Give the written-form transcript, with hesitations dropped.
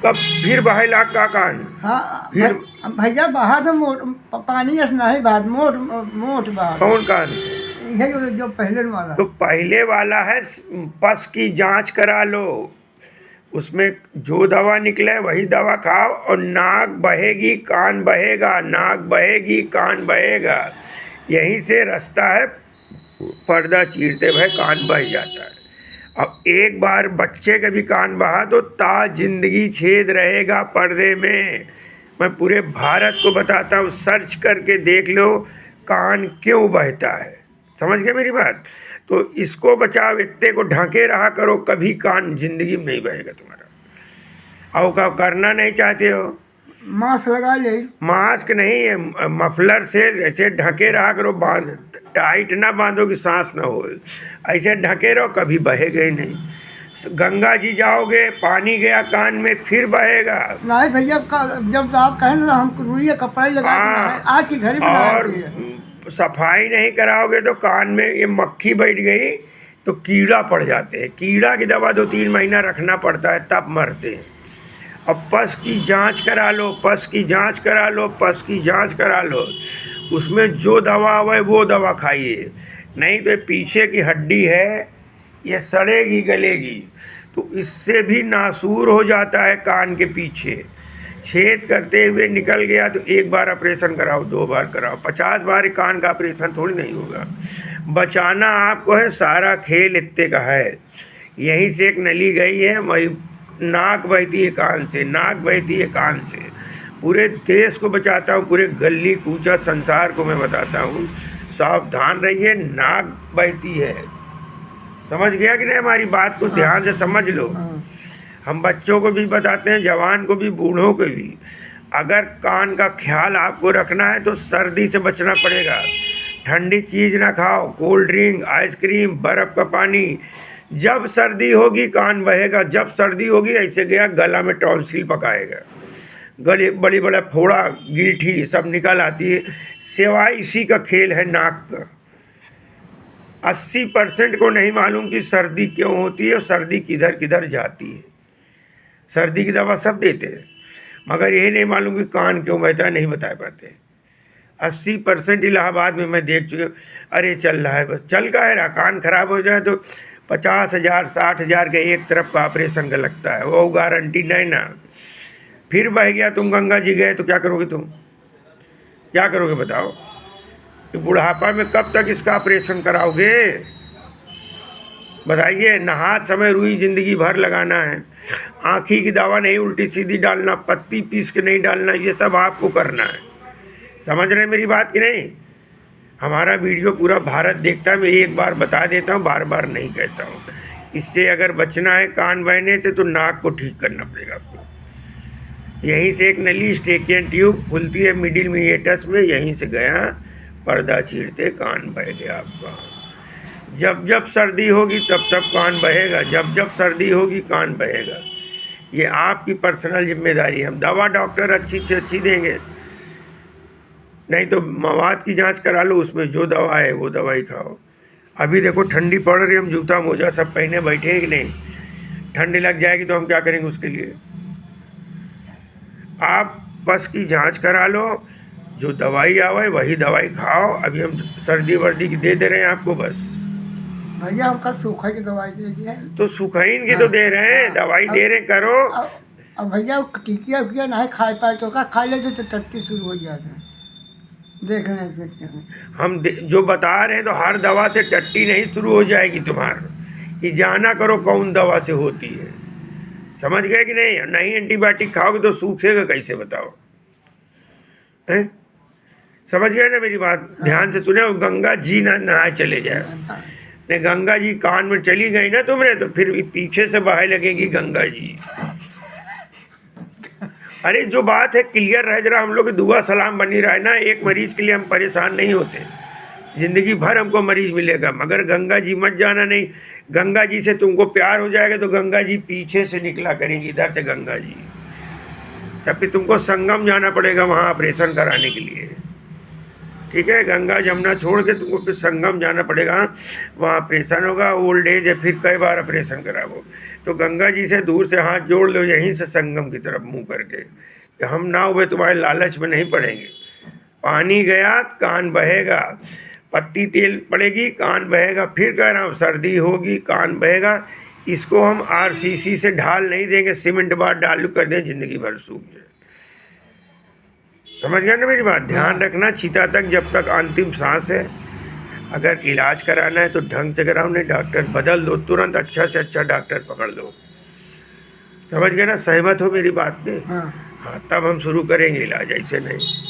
कब फिर बहेला का कान? हाँ फिर भैया बहा तो पानी ऐसा नहीं बहा, मोट मोट बहा। कौन कान से? यही जो पहले वाला। तो पहले वाला है पस की जांच करा लो, उसमें जो दवा निकले वही दवा खाओ, और नाक बहेगी कान बहेगा, नाक बहेगी कान बहेगा, यहीं से रास्ता है, पर्दा चीरते हुए कान बह जाता है। अब एक बार बच्चे का भी कान बहा तो ता जिंदगी छेद रहेगा पर्दे में। मैं पूरे भारत को बताता हूँ, सर्च करके देख लो कान क्यों बहता है। समझ गए मेरी बात? तो इसको बचाओ, इतने को ढके रहा करो, कभी कान जिंदगी में नहीं बहेगा तुम्हारा। और का करना नहीं चाहते हो, मास्क लगा ले। मास्क नहीं है, मफलर से ऐसे ढके रहा करो, बांध टाइट ना बांधो कि सांस ना हो, ऐसे ढके रहो, कभी बहेगा ही नहीं। गंगा जी जाओगे, पानी गया कान में, फिर बहेगा। नहीं भैया जब आप कहें ना हम रुइया कपड़ा ही लगा के नहाए, आज की घड़ी में और नहाते हैं। सफाई नहीं कराओगे तो कान में ये मक्खी बैठ गई तो कीड़ा पड़ जाते हैं, कीड़ा की दवा 2-3 महीना रखना पड़ता है, तब मरते हैं। अब पस की जांच करा लो, पस की जांच करा लो, पस की जांच करा लो, उसमें जो दवा आवे वो दवा खाइए, नहीं तो पीछे की हड्डी है ये सड़ेगी गलेगी, तो इससे भी नासूर हो जाता है। कान के पीछे छेद करते हुए निकल गया तो एक बार ऑपरेशन कराओ, 2 बार कराओ, 50 बार कान का ऑपरेशन थोड़ी नहीं होगा। बचाना आपको है, सारा खेल इत्ते का है। यहीं से एक नली गई है, वही नाक बहती है कान से, नाक बहती है कान से। पूरे देश को बचाता हूँ, पूरे गली कूचा संसार को मैं बताता हूँ, सावधान रहिए, नाक बहती है। समझ गया कि नहीं? हमारी बात को ध्यान से समझ लो। हम बच्चों को भी बताते हैं, जवान को भी, बूढ़ों को भी। अगर कान का ख्याल आपको रखना है तो सर्दी से बचना पड़ेगा। ठंडी चीज़ ना खाओ, कोल्ड ड्रिंक, आइसक्रीम, बर्फ़ का पानी। जब सर्दी होगी कान बहेगा, जब सर्दी होगी ऐसे गया गला में टॉन्सिल पकाएगा, गले बड़ी बड़ा फोड़ा गिल्ठी सब निकल आती है। सिवाय इसी का खेल है नाक का। 80% को नहीं मालूम कि सर्दी क्यों होती है और सर्दी किधर किधर जाती है। सर्दी की दवा सब देते हैं, मगर ये नहीं मालूम कि कान क्यों बहता है, नहीं बता पाते। 80% इलाहाबाद में मैं देख चुके। अरे चल रहा है, बस चल का है रहा, कान खराब हो जाए तो 50,000 60,000 के एक तरफ का ऑपरेशन का लगता है, वो गारंटी नहीं ना। फिर बह गया, तुम गंगा जी गए तो क्या करोगे? तुम क्या करोगे बताओ? तो बुढ़ापा में कब तक इसका ऑपरेशन कराओगे बताइए? नहा समय रुई जिंदगी भर लगाना है। आँखी की दवा नहीं उल्टी सीधी डालना, पत्ती पीस के नहीं डालना, ये सब आपको करना है। समझ रहे हैं मेरी बात कि नहीं? हमारा वीडियो पूरा भारत देखता है, मैं एक बार बता देता हूँ, बार बार नहीं कहता हूँ। इससे अगर बचना है कान बहने से तो नाक को ठीक करना पड़ेगा आपको। यहीं से एक नली स्टेकियन ट्यूब खुलती है मिडिल मीएटस में, यहीं से गया, पर्दा चीरते कान बह गया आपका। जब जब सर्दी होगी तब तब कान बहेगा, जब जब सर्दी होगी कान बहेगा। ये आपकी पर्सनल जिम्मेदारी है। हम दवा डॉक्टर अच्छी से अच्छी देंगे, नहीं तो मवाद की जांच करा लो, उसमें जो दवा है वो दवाई खाओ। अभी देखो ठंडी पड़ रही है, हम जूता मोजा सब पहने बैठे हैं कि नहीं? ठंडी लग जाएगी तो हम क्या करेंगे उसके लिए? आप बस की जांच करा लो, जो दवाई आवे वही दवाई खाओ। अभी हम सर्दी वर्दी की दे रहे हैं आपको बस। भैया हमका सूखा की दवाई दे दिया है। तो सुखाइन की तो दे रहे हैं, दवाई दे रहे, करो। अब भैया टिकिया उकिया नहीं खा पाए तो का खा लेते तो टट्टी शुरू हो जाते हैं। देख रहे हैं हम जो बता रहे हैं, तो हर दवा से टट्टी नहीं शुरू हो जाएगी तुम्हारा। ये जाना करो कौन दवा से होती है। समझ गए कि नहीं? नहीं एंटीबायोटिक खाओगे तो सूखेगा कैसे बताओ? हैं? समझ गए ना मेरी बात? ध्यान से सुने। गंगा जी ना नहाए चले जाए, नहीं गंगा जी कान में चली गई ना तुमने, तो फिर पीछे से बहे लगेगी गंगा जी। अरे जो बात है क्लियर रह, जरा हम लोग की दुआ सलाम बनी रहा है ना। एक मरीज के लिए हम परेशान नहीं होते, जिंदगी भर हमको मरीज मिलेगा, मगर गंगा जी मत जाना। नहीं, गंगा जी से तुमको प्यार हो जाएगा तो गंगा जी पीछे से निकला करेंगी, इधर से गंगा जी। तब फिर तुमको संगम जाना पड़ेगा वहाँ ऑपरेशन कराने के लिए। ठीक। ठीक है। गंगा जमुना छोड़ के तुमको फिर संगम जाना पड़ेगा, वहाँ ऑपरेशन होगा, ओल्ड एज है, फिर कई बार ऑपरेशन कराओ। तो गंगा जी से दूर से हाथ जोड़ लो, यहीं से संगम की तरफ मुंह करके कि हम ना हुए तुम्हारे लालच में नहीं पड़ेंगे। पानी गया कान बहेगा, पत्ती तेल पड़ेगी कान बहेगा, फिर कह रहा हूँ सर्दी होगी कान बहेगा। इसको हम आरसीसी से ढाल नहीं देंगे, सीमेंट बार डालू कर दें, जिंदगी भर सूख जाए। समझ गया ना मेरी बात? ध्यान रखना, चिता तक जब तक अंतिम सांस है। अगर इलाज कराना है तो ढंग से कराओ, नहीं डॉक्टर बदल दो तुरंत, अच्छा से अच्छा डॉक्टर पकड़ लो। समझ गए ना? सहमत हो मेरी बात में? हाँ। हाँ, तब हम शुरू करेंगे इलाज, ऐसे नहीं।